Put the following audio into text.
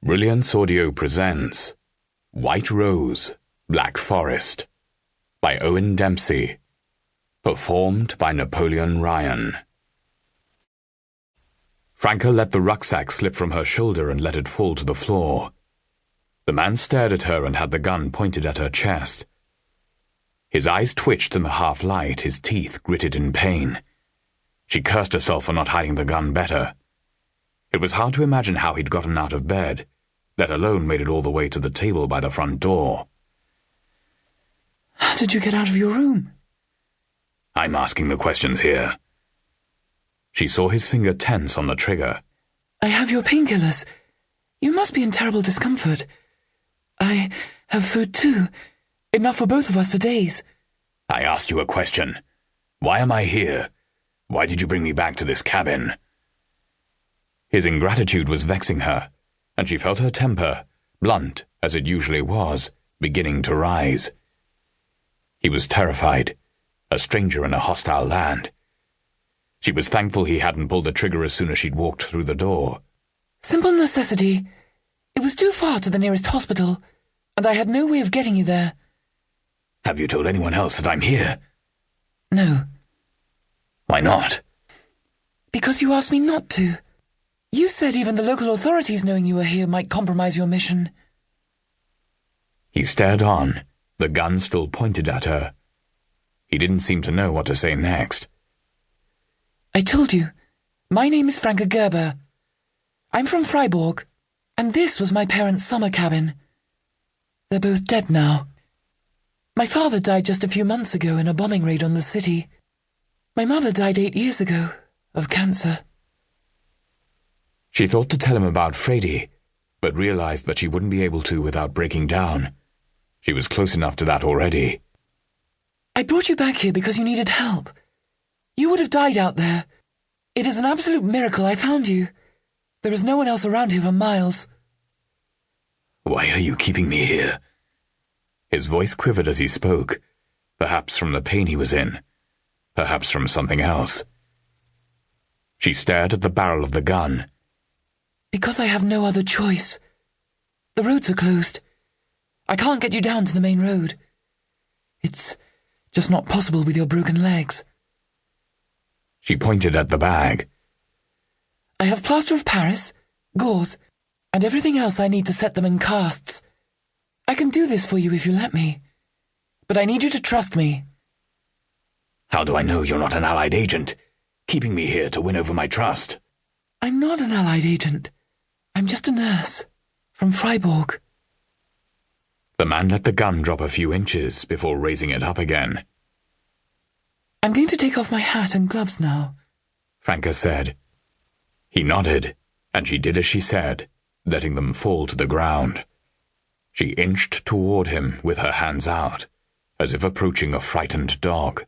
Brilliance Audio presents White Rose, Black Forest by Eoin Dempsey, performed by Napoleon Ryan. Franka let the rucksack slip from her shoulder and let it fall to the floor. The man stared at her and had the gun pointed at her chest. His eyes twitched in the half-light, his teeth gritted in pain. She cursed herself for not hiding the gun better. It was hard to imagine how he'd gotten out of bed, let alone made it all the way to the table by the front door. How did you get out of your room? I'm asking the questions here. She saw his finger tense on the trigger. I have your painkillers. You must be in terrible discomfort. I have food too. Enough for both of us for days. I asked you a question. Why am I here? Why did you bring me back to this cabin? His ingratitude was vexing her, and she felt her temper, blunt as it usually was, beginning to rise. He was terrified, a stranger in a hostile land. She was thankful he hadn't pulled the trigger as soon as she'd walked through the door. Simple necessity. It was too far to the nearest hospital, and I had no way of getting you there. Have you told anyone else that I'm here? No. Why not? Because you asked me not to. You said even the local authorities knowing you were here might compromise your mission. He stared on, the gun still pointed at her. He didn't seem to know what to say next. I told you, my name is Franka Gerber. I'm from Freiburg, and this was my parents' summer cabin. They're both dead now. My father died just a few months ago in a bombing raid on the city. My mother died 8 years ago, of cancer. She thought to tell him about Freddy, but realized that she wouldn't be able to without breaking down. She was close enough to that already. I brought you back here because you needed help. You would have died out there. It is an absolute miracle I found you. There is no one else around here for miles. Why are you keeping me here? His voice quivered as he spoke, perhaps from the pain he was in, perhaps from something else. She stared at the barrel of the gun. Because I have no other choice. The roads are closed. I can't get you down to the main road. It's just not possible with your broken legs. She pointed at the bag. I have plaster of Paris, gauze, and everything else I need to set them in casts. I can do this for you if you let me. But I need you to trust me. How do I know you're not an Allied agent, keeping me here to win over my trust? I'm not an Allied agent. I'm just a nurse, from Freiburg. The man let the gun drop a few inches before raising it up again. I'm going to take off my hat and gloves now, Franka said. He nodded, and she did as she said, letting them fall to the ground. She inched toward him with her hands out, as if approaching a frightened dog.